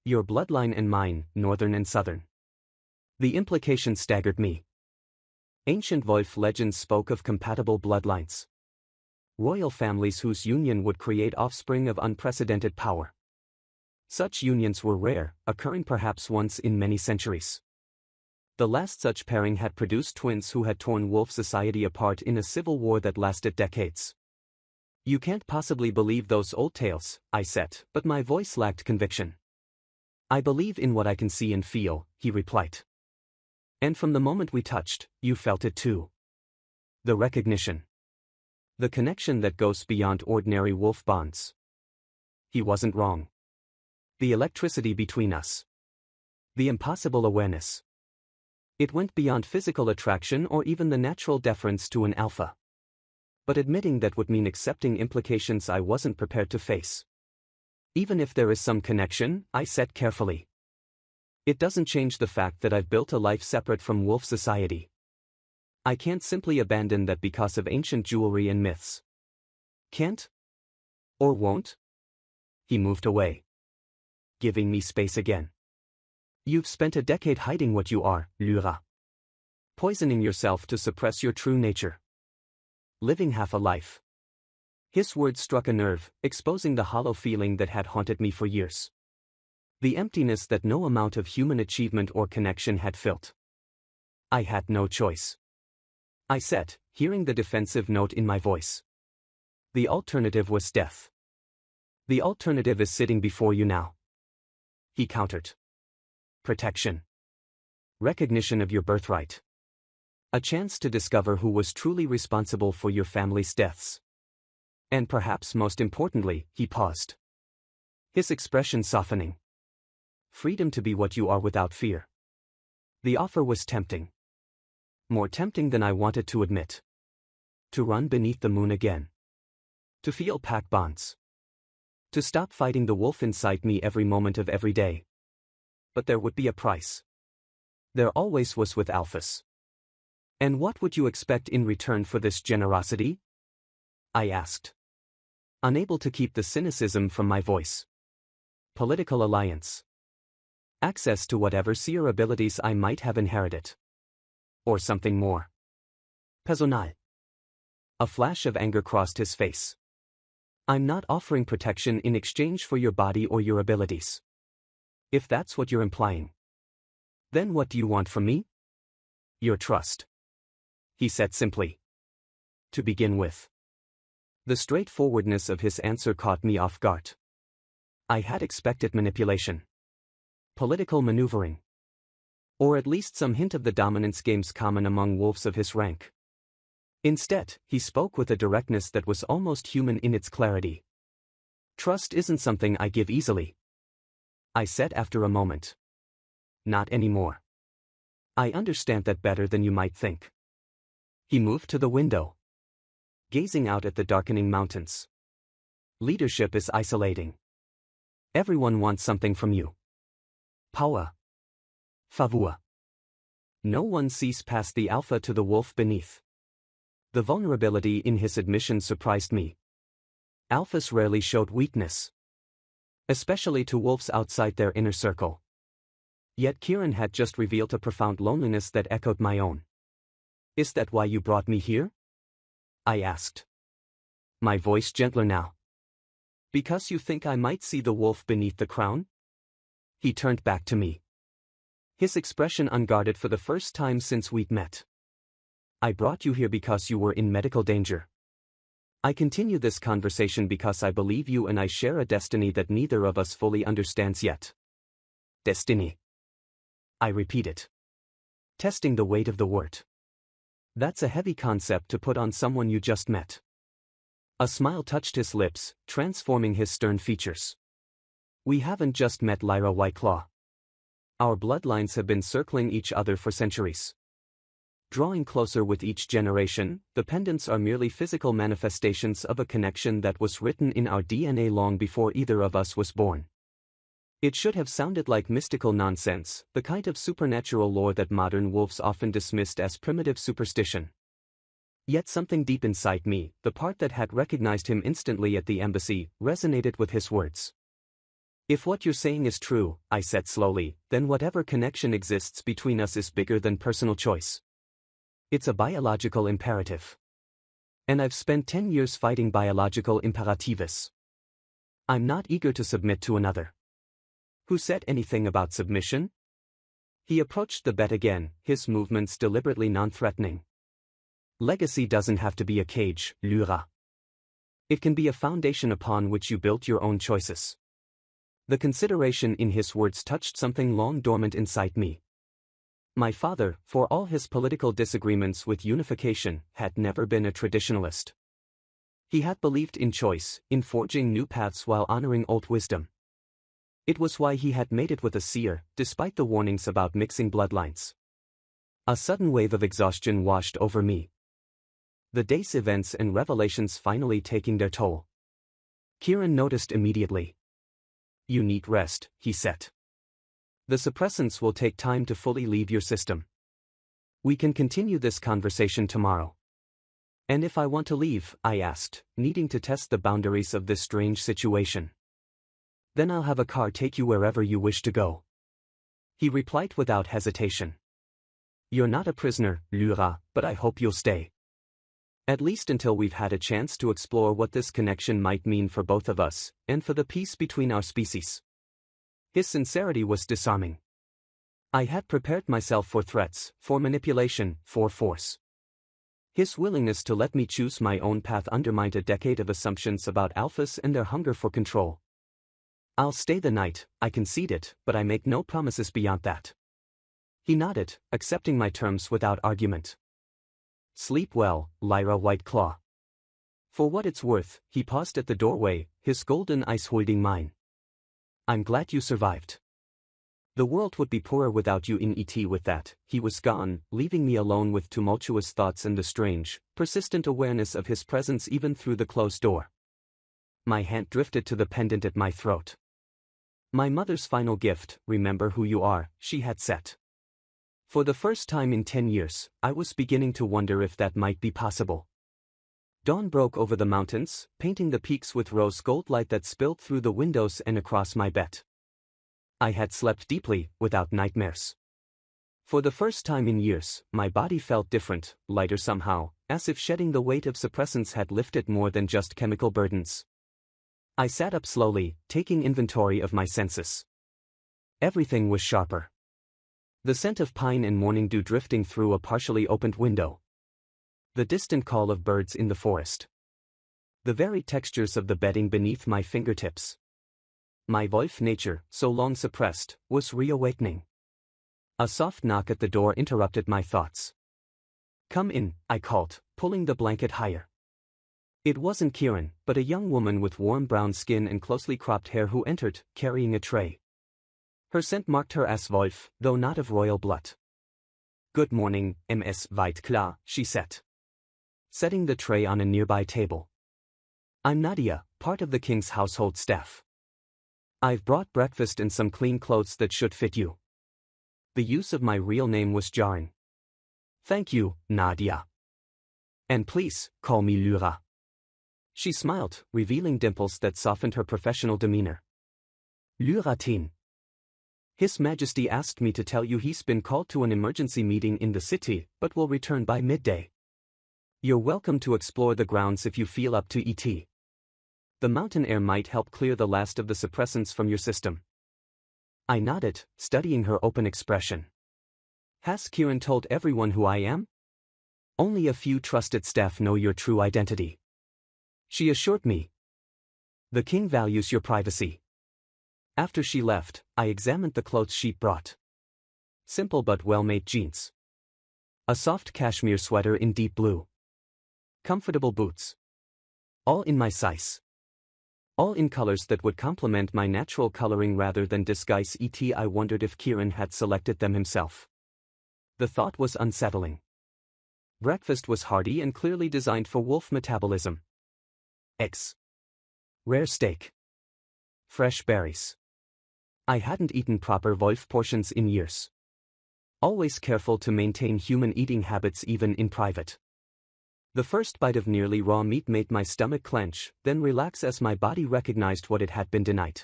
Your bloodline and mine, northern and southern. The implication staggered me. Ancient Wolf legends spoke of compatible bloodlines. Royal families whose union would create offspring of unprecedented power. Such unions were rare, occurring perhaps once in many centuries. The last such pairing had produced twins who had torn wolf society apart in a civil war that lasted decades. You can't possibly believe those old tales, I said, but my voice lacked conviction. I believe in what I can see and feel, he replied. And from the moment we touched, you felt it too. The recognition. The connection that goes beyond ordinary wolf bonds. He wasn't wrong. The electricity between us. The impossible awareness. It went beyond physical attraction or even the natural deference to an alpha. But admitting that would mean accepting implications I wasn't prepared to face. Even if there is some connection, I said carefully. It doesn't change the fact that I've built a life separate from wolf society. I can't simply abandon that because of ancient jewelry and myths. Can't? Or won't? He moved away. Giving me space again. You've spent a decade hiding what you are, Lyra. Poisoning yourself to suppress your true nature. Living half a life. His words struck a nerve, exposing the hollow feeling that had haunted me for years. The emptiness that no amount of human achievement or connection had filled. I had no choice. I said, hearing the defensive note in my voice. The alternative was death. The alternative is sitting before you now. He countered. Protection. Recognition of your birthright. A chance to discover who was truly responsible for your family's deaths. And perhaps most importantly, he paused. His expression softening. Freedom to be what you are without fear. The offer was tempting. More tempting than I wanted to admit. To run beneath the moon again. To feel pack bonds. To stop fighting the wolf inside me every moment of every day. But there would be a price. There always was with alphas. And what would you expect in return for this generosity? I asked. Unable to keep the cynicism from my voice. Political alliance. Access to whatever seer abilities I might have inherited. Or something more. Personal. A flash of anger crossed his face. I'm not offering protection in exchange for your body or your abilities. If that's what you're implying. Then what do you want from me? Your trust. He said simply. To begin with. The straightforwardness of his answer caught me off guard. I had expected manipulation. Political maneuvering. Or at least some hint of the dominance games common among wolves of his rank. Instead, he spoke with a directness that was almost human in its clarity. Trust isn't something I give easily. I said after a moment. Not anymore. I understand that better than you might think. He moved to the window. Gazing out at the darkening mountains. Leadership is isolating. Everyone wants something from you. Power. Favor. No one sees past the alpha to the wolf beneath. The vulnerability in his admission surprised me. Alphas rarely showed weakness, especially to wolves outside their inner circle. Yet Kieran had just revealed a profound loneliness that echoed my own. "Is that why you brought me here?" I asked, my voice gentler now. "Because you think I might see the wolf beneath the crown?" He turned back to me, his expression unguarded for the first time since we'd met. "I brought you here because you were in medical danger. I continue this conversation because I believe you and I share a destiny that neither of us fully understands yet." "Destiny," I repeated, testing the weight of the word. That's a heavy concept to put on someone you just met. A smile touched his lips, transforming his stern features. "We haven't just met, Lyra Whiteclaw. Our bloodlines have been circling each other for centuries. Drawing closer with each generation, the pendants are merely physical manifestations of a connection that was written in our DNA long before either of us was born." It should have sounded like mystical nonsense, the kind of supernatural lore that modern wolves often dismissed as primitive superstition. Yet something deep inside me, the part that had recognized him instantly at the embassy, resonated with his words. "If what you're saying is true," I said slowly, "then whatever connection exists between us is bigger than personal choice. It's a biological imperative. And I've spent 10 years fighting biological imperatives. I'm not eager to submit to another." "Who said anything about submission?" He approached the bed again, his movements deliberately non-threatening. "Legacy doesn't have to be a cage, Lyra. It can be a foundation upon which you built your own choices." The consideration in his words touched something long dormant inside me. My father, for all his political disagreements with unification, had never been a traditionalist. He had believed in choice, in forging new paths while honoring old wisdom. It was why he had made it with a seer, despite the warnings about mixing bloodlines. A sudden wave of exhaustion washed over me. The day's events and revelations finally taking their toll. Kieran noticed immediately. "You need rest," he said. "The suppressants will take time to fully leave your system. We can continue this conversation tomorrow." "And if I want to leave?" I asked, needing to test the boundaries of this strange situation. "Then I'll have a car take you wherever you wish to go." He replied without hesitation. "You're not a prisoner, Lyra, but I hope you'll stay. At least until we've had a chance to explore what this connection might mean for both of us, and for the peace between our species." His sincerity was disarming. I had prepared myself for threats, for manipulation, for force. His willingness to let me choose my own path undermined a decade of assumptions about alphas and their hunger for control. "I'll stay the night," I conceded, "but I make no promises beyond that." He nodded, accepting my terms without argument. "Sleep well, Lyra Whiteclaw." For what it's worth, he paused at the doorway, his golden eyes holding mine. "I'm glad you survived. The world would be poorer without you." In ET with that, he was gone, leaving me alone with tumultuous thoughts and the strange, persistent awareness of his presence even through the closed door. My hand drifted to the pendant at my throat. "My mother's final gift, remember who you are," she had said. For the first time in 10 years, I was beginning to wonder if that might be possible. Dawn broke over the mountains, painting the peaks with rose gold light that spilled through the windows and across my bed. I had slept deeply, without nightmares. For the first time in years, my body felt different, lighter somehow, as if shedding the weight of suppressants had lifted more than just chemical burdens. I sat up slowly, taking inventory of my senses. Everything was sharper. The scent of pine and morning dew drifting through a partially opened window. The distant call of birds in the forest. The varied textures of the bedding beneath my fingertips. My wolf nature, so long suppressed, was reawakening. A soft knock at the door interrupted my thoughts. "Come in," I called, pulling the blanket higher. It wasn't Kieran, but a young woman with warm brown skin and closely cropped hair who entered, carrying a tray. Her scent marked her as wolf, though not of royal blood. "Good morning, Ms. Whiteclaw," she said, setting the tray on a nearby table. "I'm Nadia, part of the king's household staff. I've brought breakfast and some clean clothes that should fit you." The use of my real name was jarring. "Thank you, Nadia. And please, call me Lyra." She smiled, revealing dimples that softened her professional demeanor. Le ratin. His Majesty asked me to tell you he's been called to an emergency meeting in the city, but will return by midday. You're welcome to explore the grounds if you feel up to it. The mountain air might help clear the last of the suppressants from your system. I nodded, studying her open expression. Has Kieran told everyone who I am? Only a few trusted staff know your true identity. She assured me. The king values your privacy. After she left, I examined the clothes she brought. Simple but well-made jeans. A soft cashmere sweater in deep blue. Comfortable boots. All in my size. All in colors that would complement my natural coloring rather than disguise it. I wondered if Kieran had selected them himself. The thought was unsettling. Breakfast was hearty and clearly designed for wolf metabolism. Eggs. Rare steak. Fresh berries. I hadn't eaten proper wolf portions in years. Always careful to maintain human eating habits even in private. The first bite of nearly raw meat made my stomach clench, then relax as my body recognized what it had been denied.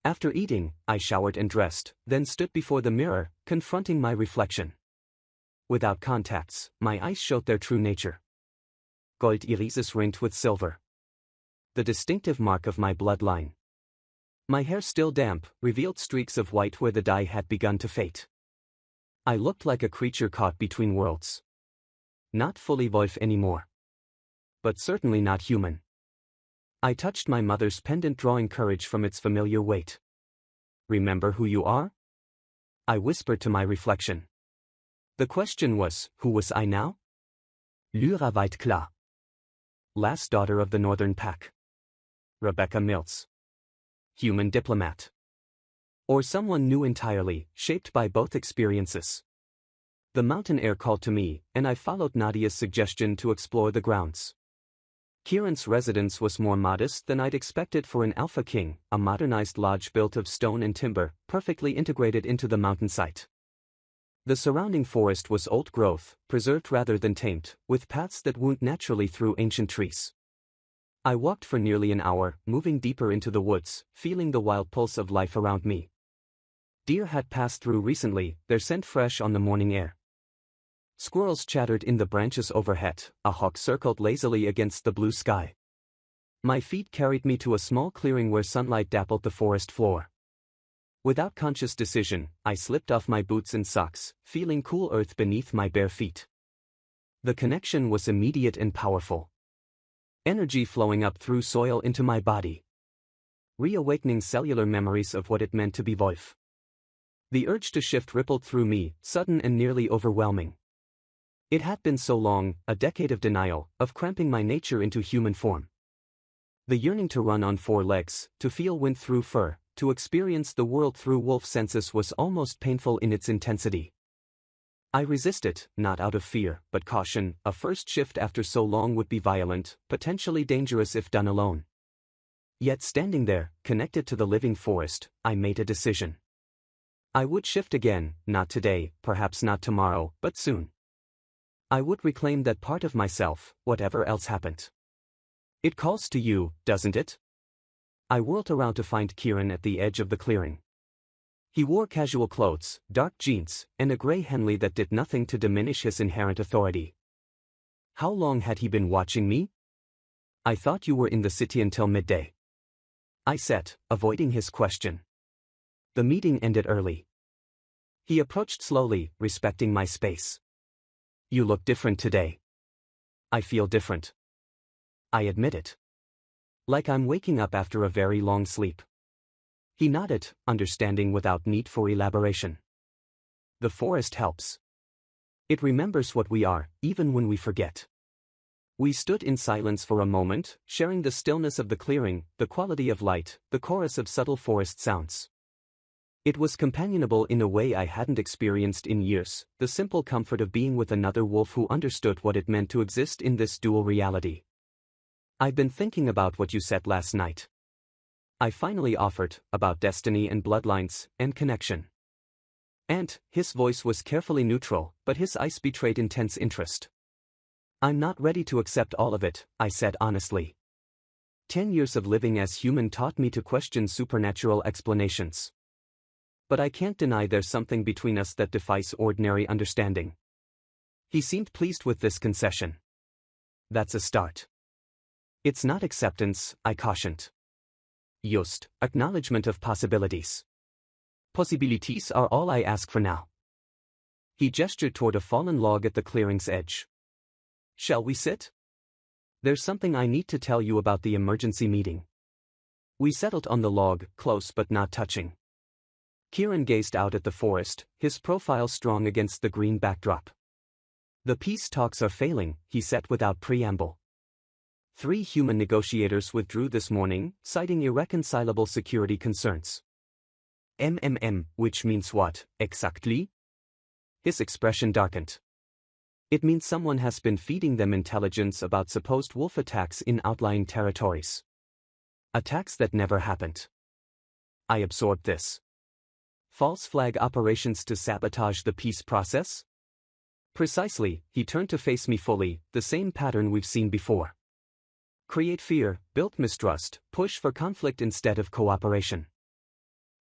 After eating, I showered and dressed, then stood before the mirror, confronting my reflection. Without contacts, my eyes showed their true nature. Gold irises ringed with silver. The distinctive mark of my bloodline. My hair still damp, revealed streaks of white where the dye had begun to fade. I looked like a creature caught between worlds. Not fully wolf anymore. But certainly not human. I touched my mother's pendant, drawing courage from its familiar weight. Remember who you are? I whispered to my reflection. The question was, who was I now? Lyra Whitekla. Last daughter of the Northern Pack. Rebecca Mills. Human diplomat. Or someone new entirely, shaped by both experiences. The mountain air called to me, and I followed Nadia's suggestion to explore the grounds. Kieran's residence was more modest than I'd expected for an Alpha King, a modernized lodge built of stone and timber, perfectly integrated into the mountain site. The surrounding forest was old growth, preserved rather than tamed, with paths that wound naturally through ancient trees. I walked for nearly an hour, moving deeper into the woods, feeling the wild pulse of life around me. Deer had passed through recently, their scent fresh on the morning air. Squirrels chattered in the branches overhead, a hawk circled lazily against the blue sky. My feet carried me to a small clearing where sunlight dappled the forest floor. Without conscious decision, I slipped off my boots and socks, feeling cool earth beneath my bare feet. The connection was immediate and powerful. Energy flowing up through soil into my body. Reawakening cellular memories of what it meant to be wolf. The urge to shift rippled through me, sudden and nearly overwhelming. It had been so long, a decade of denial, of cramping my nature into human form. The yearning to run on four legs, to feel wind through fur, to experience the world through wolf senses was almost painful in its intensity. I resisted, not out of fear, but caution. A first shift after so long would be violent, potentially dangerous if done alone. Yet standing there, connected to the living forest, I made a decision. I would shift again, not today, perhaps not tomorrow, but soon. I would reclaim that part of myself, whatever else happened. It calls to you, doesn't it? I whirled around to find Kieran at the edge of the clearing. He wore casual clothes, dark jeans, and a gray Henley that did nothing to diminish his inherent authority. How long had he been watching me? I thought you were in the city until midday. I said, avoiding his question. The meeting ended early. He approached slowly, respecting my space. You look different today. I feel different. I admit it. Like I'm waking up after a very long sleep. He nodded, understanding without need for elaboration. The forest helps. It remembers what we are, even when we forget. We stood in silence for a moment, sharing the stillness of the clearing, the quality of light, the chorus of subtle forest sounds. It was companionable in a way I hadn't experienced in years, the simple comfort of being with another wolf who understood what it meant to exist in this dual reality. I've been thinking about what you said last night. I finally offered, about destiny and bloodlines, and connection. And, his voice was carefully neutral, but his eyes betrayed intense interest. I'm not ready to accept all of it, I said honestly. 10 years of living as human taught me to question supernatural explanations. But I can't deny there's something between us that defies ordinary understanding. He seemed pleased with this concession. That's a start. It's not acceptance, I cautioned. Just acknowledgement of possibilities. Possibilities are all I ask for now. He gestured toward a fallen log at the clearing's edge. Shall we sit? There's something I need to tell you about the emergency meeting. We settled on the log, close but not touching. Kieran gazed out at the forest, his profile strong against the green backdrop. The peace talks are failing, he said without preamble. 3 human negotiators withdrew this morning, citing irreconcilable security concerns. Which means what, exactly? His expression darkened. It means someone has been feeding them intelligence about supposed wolf attacks in outlying territories. Attacks that never happened. I absorbed this. False flag operations to sabotage the peace process? Precisely, he turned to face me fully, the same pattern we've seen before. Create fear, build mistrust, push for conflict instead of cooperation.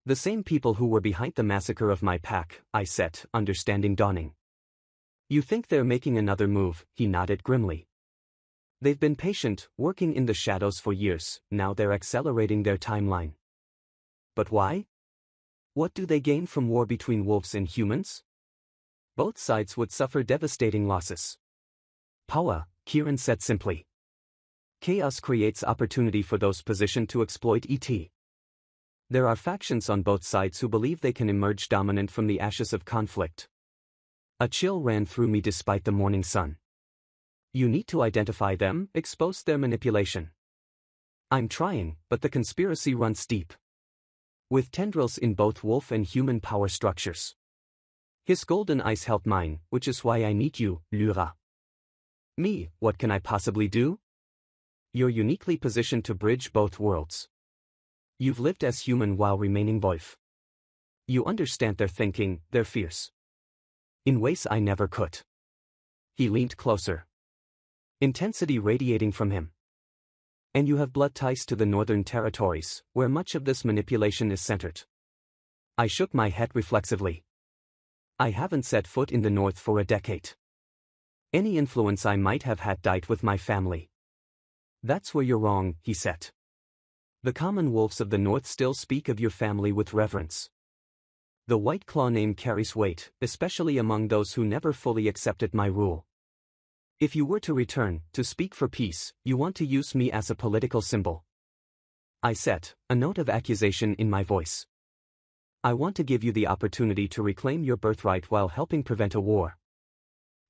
The same people who were behind the massacre of my pack, I said, understanding dawning. You think they're making another move, he nodded grimly. They've been patient, working in the shadows for years, now they're accelerating their timeline. But why? What do they gain from war between wolves and humans? Both sides would suffer devastating losses. Power, Kieran said simply. Chaos creates opportunity for those positioned to exploit it. There are factions on both sides who believe they can emerge dominant from the ashes of conflict. A chill ran through me despite the morning sun. You need to identify them, expose their manipulation. I'm trying, but the conspiracy runs deep. With tendrils in both wolf and human power structures. His golden eyes held mine, which is why I need you, Lyra. Me, what can I possibly do? You're uniquely positioned to bridge both worlds. You've lived as human while remaining wolf. You understand their thinking, their fears. In ways I never could. He leaned closer. Intensity radiating from him. And you have blood ties to the northern territories, where much of this manipulation is centered. I shook my head reflexively. I haven't set foot in the north for a decade. Any influence I might have had died with my family. That's where you're wrong, he said. The common wolves of the north still speak of your family with reverence. The white claw name carries weight, especially among those who never fully accepted my rule. If you were to return, to speak for peace, you want to use me as a political symbol. I said, a note of accusation in my voice. I want to give you the opportunity to reclaim your birthright while helping prevent a war.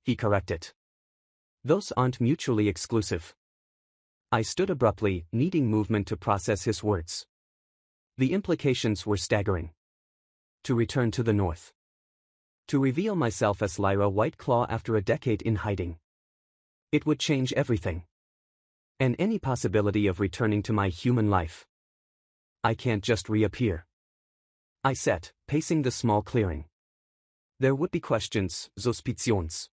He corrected. Those aren't mutually exclusive. I stood abruptly, needing movement to process his words. The implications were staggering. To return to the north. To reveal myself as Lyra Whiteclaw after a decade in hiding. It would change everything. And any possibility of returning to my human life. I can't just reappear. I said, pacing the small clearing. There would be questions, suspicions.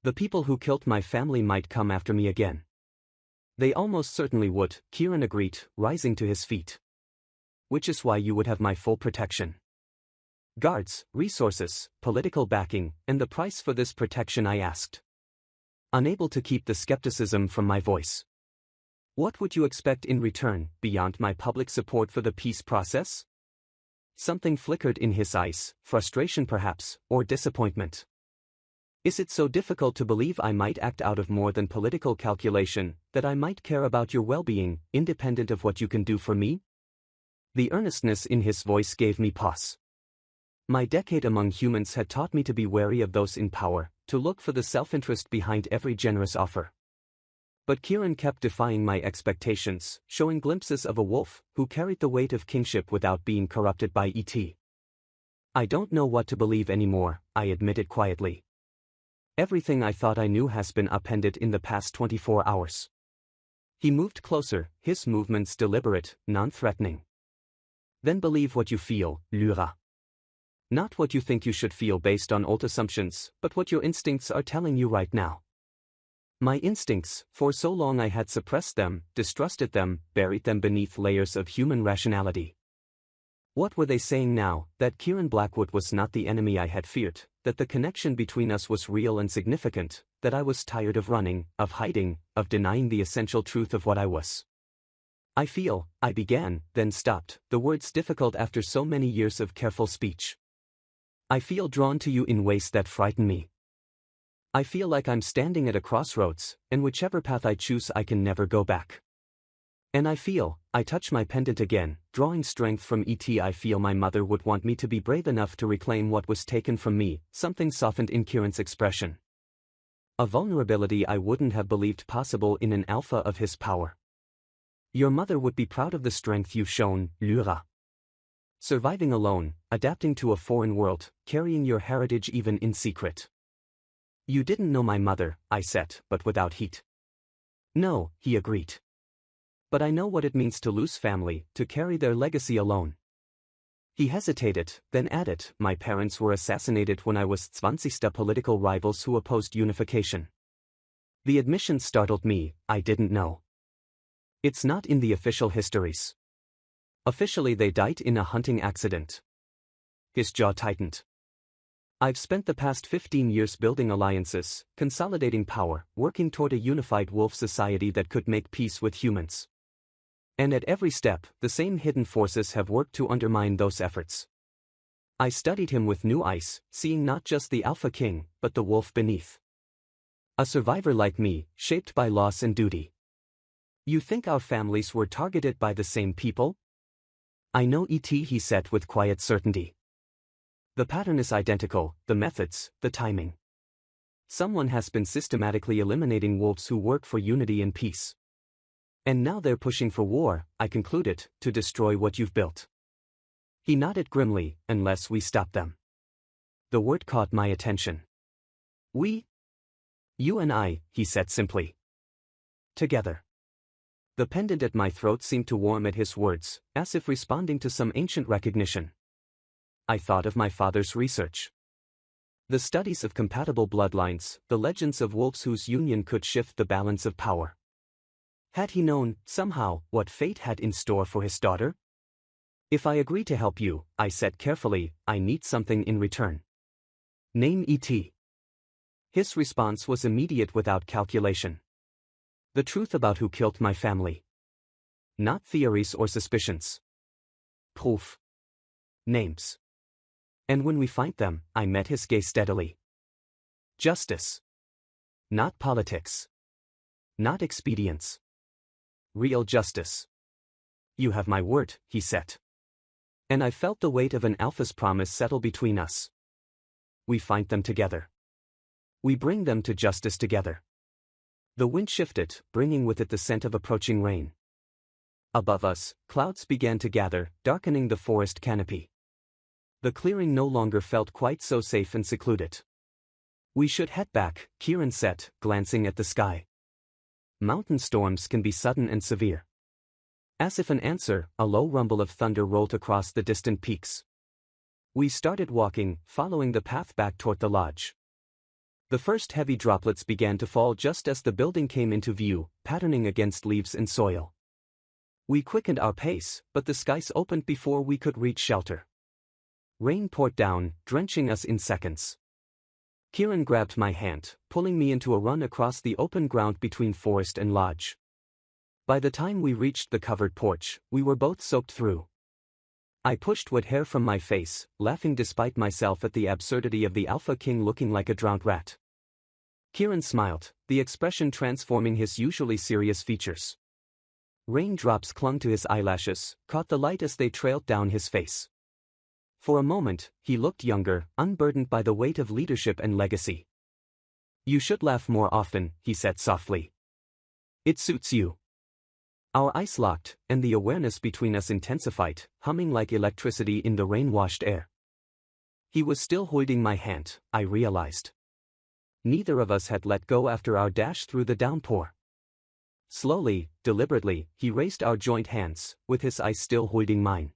The people who killed my family might come after me again. They almost certainly would, Kieran agreed, rising to his feet. Which is why you would have my full protection. Guards, resources, political backing, and the price for this protection, I asked. Unable to keep the skepticism from my voice. What would you expect in return, beyond my public support for the peace process? Something flickered in his eyes, frustration perhaps, or disappointment. Is it so difficult to believe I might act out of more than political calculation, that I might care about your well-being, independent of what you can do for me? The earnestness in his voice gave me pause. My decade among humans had taught me to be wary of those in power, to look for the self-interest behind every generous offer. But Kieran kept defying my expectations, showing glimpses of a wolf who carried the weight of kingship without being corrupted by it. I don't know what to believe anymore, I admitted quietly. Everything I thought I knew has been upended in the past 24 hours. He moved closer, his movements deliberate, non-threatening. Then believe what you feel, Lyra. Not what you think you should feel based on old assumptions, but what your instincts are telling you right now. My instincts, for so long I had suppressed them, distrusted them, buried them beneath layers of human rationality. What were they saying now? That Kieran Blackwood was not the enemy I had feared, that the connection between us was real and significant, that I was tired of running, of hiding, of denying the essential truth of what I was. I began, then stopped, the words difficult after so many years of careful speech. I feel drawn to you in ways that frighten me. I feel like I'm standing at a crossroads, and whichever path I choose I can never go back. And I touch my pendant again, drawing strength from it. I feel my mother would want me to be brave enough to reclaim what was taken from me. Something softened in Kieran's expression. A vulnerability I wouldn't have believed possible in an alpha of his power. Your mother would be proud of the strength you've shown, Lyra. Surviving alone, adapting to a foreign world, carrying your heritage even in secret. You didn't know my mother, I said, but without heat. No, he agreed. But I know what it means to lose family, to carry their legacy alone. He hesitated, then added, my parents were assassinated when I was 20. Political rivals who opposed unification. The admission startled me. I didn't know. It's not in the official histories. Officially they died in a hunting accident. His jaw tightened. I've spent the past 15 years building alliances, consolidating power, working toward a unified wolf society that could make peace with humans. And at every step, the same hidden forces have worked to undermine those efforts. I studied him with new eyes, seeing not just the Alpha King, but the wolf beneath. A survivor like me, shaped by loss and duty. You think our families were targeted by the same people? I know it, he said with quiet certainty. The pattern is identical, the methods, the timing. Someone has been systematically eliminating wolves who work for unity and peace. And now they're pushing for war, I concluded, to destroy what you've built. He nodded grimly, unless we stop them. The word caught my attention. We? You and I, he said simply. Together. The pendant at my throat seemed to warm at his words, as if responding to some ancient recognition. I thought of my father's research. The studies of compatible bloodlines, the legends of wolves whose union could shift the balance of power. Had he known, somehow, what fate had in store for his daughter? If I agree to help you, I said carefully, I need something in return. Name it. His response was immediate without calculation. The truth about who killed my family. Not theories or suspicions. Proof. Names. And when we find them, I met his gaze steadily. Justice. Not politics. Not expedience. Real justice. You have my word, he said. And I felt the weight of an alpha's promise settle between us. We find them together. We bring them to justice together. The wind shifted, bringing with it the scent of approaching rain. Above us, clouds began to gather, darkening the forest canopy. The clearing no longer felt quite so safe and secluded. We should head back, Kieran said, glancing at the sky. Mountain storms can be sudden and severe. As if an answer, a low rumble of thunder rolled across the distant peaks. We started walking, following the path back toward the lodge. The first heavy droplets began to fall just as the building came into view, patterning against leaves and soil. We quickened our pace, but the skies opened before we could reach shelter. Rain poured down, drenching us in seconds. Kieran grabbed my hand, pulling me into a run across the open ground between forest and lodge. By the time we reached the covered porch, we were both soaked through. I pushed wet hair from my face, laughing despite myself at the absurdity of the Alpha King looking like a drowned rat. Kieran smiled, the expression transforming his usually serious features. Raindrops clung to his eyelashes, caught the light as they trailed down his face. For a moment, he looked younger, unburdened by the weight of leadership and legacy. You should laugh more often, he said softly. It suits you. Our eyes locked, and the awareness between us intensified, humming like electricity in the rain-washed air. He was still holding my hand, I realized. Neither of us had let go after our dash through the downpour. Slowly, deliberately, he raised our joint hands, with his eyes still holding mine.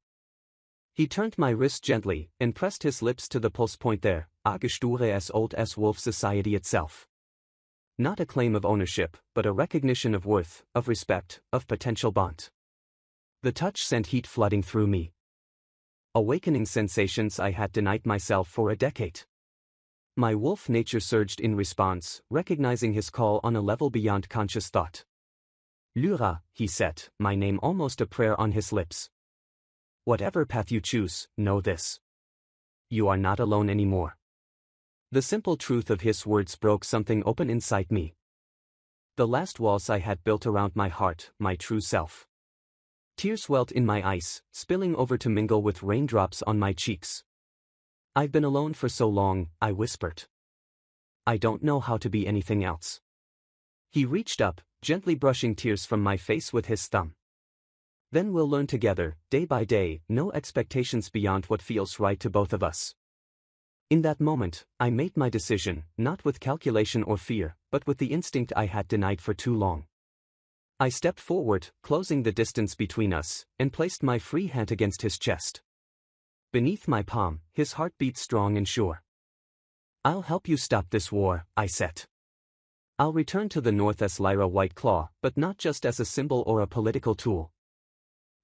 He turned my wrist gently, and pressed his lips to the pulse point there, as old as wolf society itself. not a claim of ownership, but a recognition of worth, of respect, of potential bond. The touch sent heat flooding through me. Awakening sensations I had denied myself for a decade. My wolf nature surged in response, recognizing his call on a level beyond conscious thought. Lyra, he said, my name almost a prayer on his lips. Whatever path you choose, know this. You are not alone anymore. The simple truth of his words broke something open inside me. The last walls I had built around my heart, my true self. Tears welled in my eyes, spilling over to mingle with raindrops on my cheeks. I've been alone for so long, I whispered. I don't know how to be anything else. He reached up, gently brushing tears from my face with his thumb. Then we'll learn together, day by day, no expectations beyond what feels right to both of us. In that moment, I made my decision, not with calculation or fear, but with the instinct I had denied for too long. I stepped forward, closing the distance between us, and placed my free hand against his chest. Beneath my palm, his heart beat strong and sure. I'll help you stop this war, I said. I'll return to the North as Lyra Whiteclaw, but not just as a symbol or a political tool.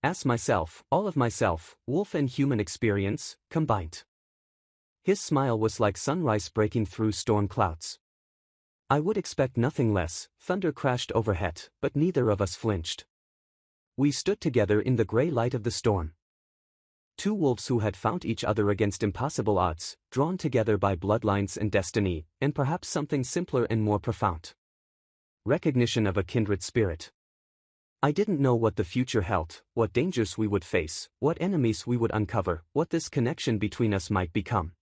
As myself, all of myself, wolf and human experience, combined. His smile was like sunrise breaking through storm clouds. I would expect nothing less. Thunder crashed overhead, but neither of us flinched. We stood together in the gray light of the storm. Two wolves who had found each other against impossible odds, drawn together by bloodlines and destiny, and perhaps something simpler and more profound. Recognition of a kindred spirit. I didn't know what the future held, what dangers we would face, what enemies we would uncover, what this connection between us might become.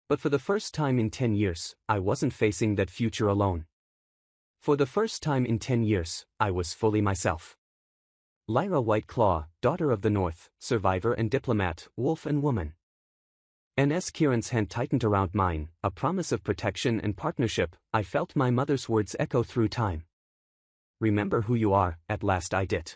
But for the first time in 10 years, I wasn't facing that future alone. For the first time in 10 years, I was fully myself. Lyra Whiteclaw, daughter of the North, survivor and diplomat, wolf and woman. And as Kieran's hand tightened around mine, a promise of protection and partnership, I felt my mother's words echo through time. Remember who you are, at last I did.